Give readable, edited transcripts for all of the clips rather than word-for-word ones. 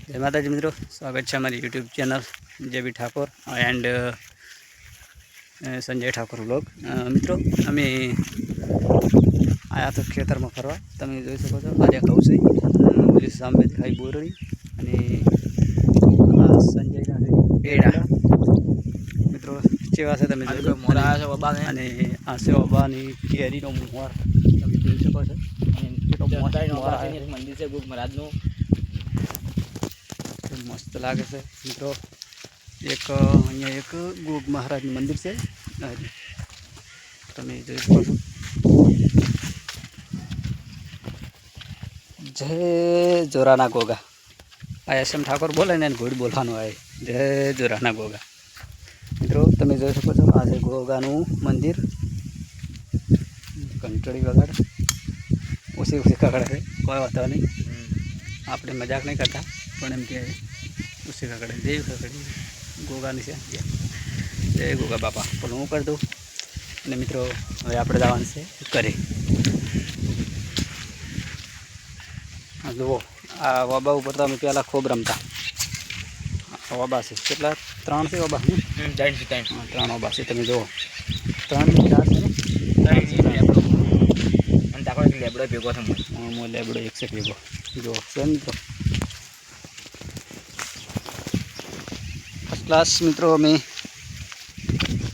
जय माता जी मित्रों, स्वागत है हमारी YouTube channel JB Thakur and Sanjay Thakur vlog. मित्रों अमे आया तो खेतर में फरवा तमे जोई सको छो। आज घઉં છે પેલી સામે દેખાય બોરડી અને આ સંજય ના છે એડા। મિત્રો કેવા છે તમે જોઈ મોરા આવ્યા છે બાબા ને અને આ છે બાબાની કેરીનો મોર તમે જોઈ શકો છો। અને કેટલો મસ્ત મોર આવે છે। મંદિર છે ગુગ મહારાજનું मस्त लागे से मित्रों। एक अँ एक गोग महाराज मंदिर से तमे जोई शको छो। जय जोराना गोगा आ एसएम ठाकुर बोले ने घोड़ी बोलवानुं आए। जय जोराना गोगा मित्रों तमे जोई शको छो। आ छे गोगानुं मंदिर। कंटड़ी वगाड़ ओછી ओછી ककड़े है कोई वातो नहीं। आपणे मजाक नहीं करता पण एम के उसी ककड़े देव ककड़ी गोगा से जय गोगा बापा पण हूँ कर दूँ। અને મિત્રો હવે આપણે જવાનું છે ઘરે। જુઓ આ વાબા ઉપર તો અમે પહેલાં ખૂબ રમતા। વાબા છે કેટલા 3 છે વાબા? 3 વાબા છે। તમે જુઓ 3 4 છે ને અને તાકો લેબડો ભેગો થયો મો લેબડો એક છે ભેગો જો છે મિત્રો। फर्स्ट क्लास मित्रों में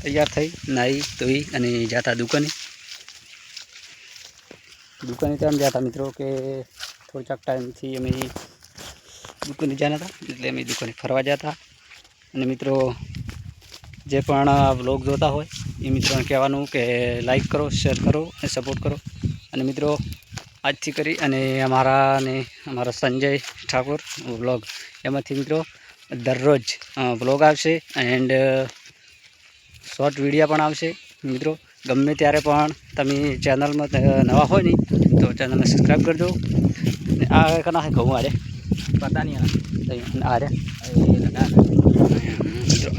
तैयार थी नाई धोई अने जाता दुकाने। दुकाने तो हम जाता मित्रों के थोड़ा टाइम थी अमे दुकाने जाना था એટલે અમે दुकाने फरवा जाता। અને મિત્રો જે પણ વ્લોગ જોતા હોય એ મિત્રોને કહેવાનું કે લાઈક કરો, શેર કરો અને સપોર્ટ કરો। અને મિત્રો આજથી કરી અને અમારા સંજય ઠાકોર વ્લોગ એમાંથી મિત્રો दररोज व्लॉग आवशे एंड शॉर्ट वीडियो पण आवशे। मित्रों गमे त्यारे पण तमे चैनल में नवा हो नहीं तो चैनल ने सब्सक्राइब कर दो। आ कना है घऊँ आरे पता नहीं आरे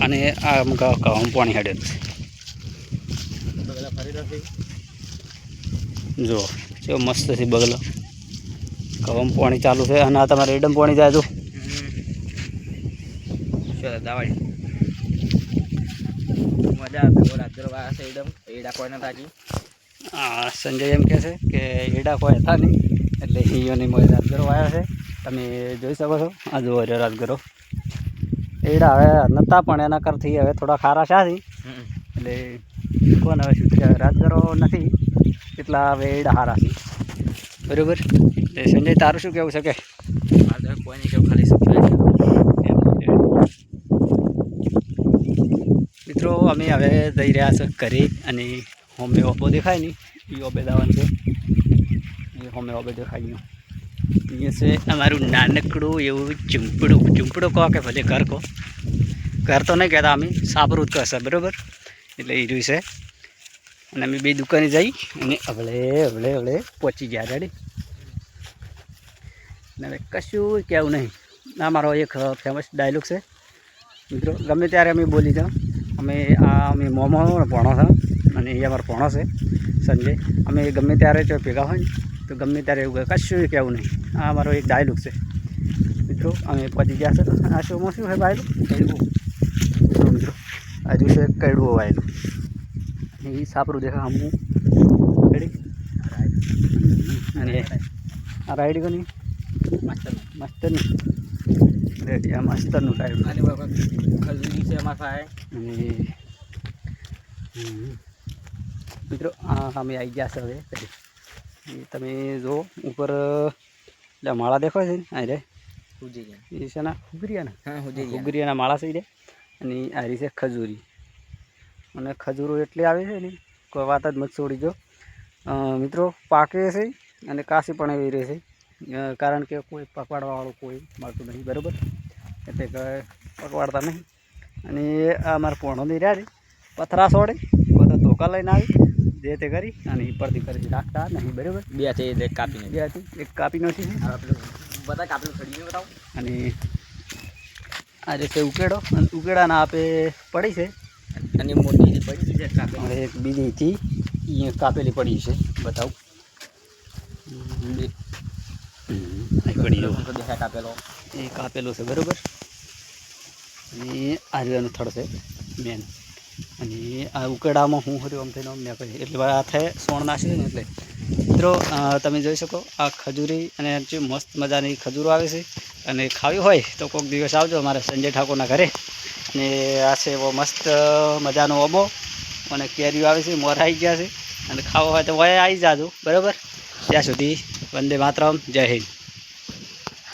अने आ घऊँ पानी हेडे जो जो मस्त थी बगलो घऊँ पानी चालू है। आ तमारे एडम पानी जाए तो दवाई मजा आवे रात्रो वाया से एकदम एड़ा कोई न ताजी। संजय एम कहे कि एड़ा कोई था नहीं એટલે ઈયોની મોય રાજગરો આવ્યા છે। તમે જોઈ શકો છો। આ જુઓ રે રાજગરો એડા હવે નતા પણ એના કરથી હવે થોડા ખારા છે એટલે કોણ હવે શું કે રાજગરો નથી એટલા હવે એડા હારા છે બરોબર। એટલે સંજય તારું શું કહેવું છે કે મારે કોઈ નહીં કેવું ખાલી સબસ્ક્રાઇબ मित्रों अमे हवे जई रह्या छे घरे अने होमे ओबो देखाय नहीं ई ओबे दावानुं छे। ये होमे ओबे देखाय अहींया छे अमारुं नानकड़ुं एवुं झूंपड़ुं। झूंपड़ुं कहो के भले घर को घर तो नहीं कहेता अमे सापरूं ज कहेशे बरोबर। एटले ई रह्युं छे अने अमे बे दुकाने जई अने हवळे हवळे हवळे पहोंची गया रेडी। अने हवे कशुं कहेवुं नहीं। आ मारो एक फेमस डायलॉग छे मित्रों। गमे त्यारे अमे बोली जाओ अमे अमे मोमो भणो था अने ए अमारो भणो छे संजय। अमे गमे त्यारे जो भेगा होय तो गमे त्यारे एवुं कशुं कहेवुं नहीं। आ अमारो एक डायलॉग छे मित्रों। अमे पहोंची गया छे। आ शोमां शुं है वायेलुं कयडुं मित्रों। हजू छे कयडुं वायेलुं अने ई सापरूं देखाय हमू रेडी। अने आ राइड कोनी मास्टरनी रेडी आ मास्टरनुं टायरुं आनी बाबा खजूरी से हमारा पाए मित्रों। अमे आई गया हवे तमे जो ऊपर माळा देखो छे ने आ रे हुजी छे ना हुगरियाना हाँ हुजी हुगरियाना माळा छे रे अने आ रही छे खजूरी। अने खजूरो एटली आवे छे ने कोई वात ज मत छोड़ी जो मित्रों। पाके छे अने काशी पण एवी रहे छे कारण के कोई पकवाड़वाळुं कोई मळतुं नहीं बरोबर। एटले के पकवाड़ता नहीं। अने आ मारा पोणो नहीं रह्या रे पथरा छोड़े बधा धोका लईने आवी जे ते करी अने परथी करती राखता नहीं बरोबर। બે છે એક કાપીને બે હતી એક કાપી નાખી છે બધા કાપેલું છડીને બતાવો। અને આ રીતે ઉકેડો અને ઉકેડાના આપે પડી છે અને મોટી પડી છે કાપે અને એક બીજી હતી એ કાપેલી પડી છે બતાવું આ પડી જો દેખાય કાપેલો એ કાપેલું છે બરાબર. અને આ રીવાનું થડ છે મેન. અને આ ઉકેડામાં હું હર્યું આમ થઈને અમને કહી એટલે આ થાય સોણ નાખી ને એટલે મિત્રો તમે જોઈ શકો આ ખજૂરી અને જે મસ્ત મજાની ખજૂરો આવે છે. અને ખાવી હોય તો કોઈક દિવસ આવજો અમારા સંજય ઠાકોરના ઘરે. અને આ છે એવો મસ્ત મજાનો ઓબો અને કેરીઓ આવે છે, મોર આવી ગયા છે. અને ખાવા હોય તો વય આવી જાજો બરાબર. ત્યાં સુધી વંદે માતરમ, જય હિન્દ.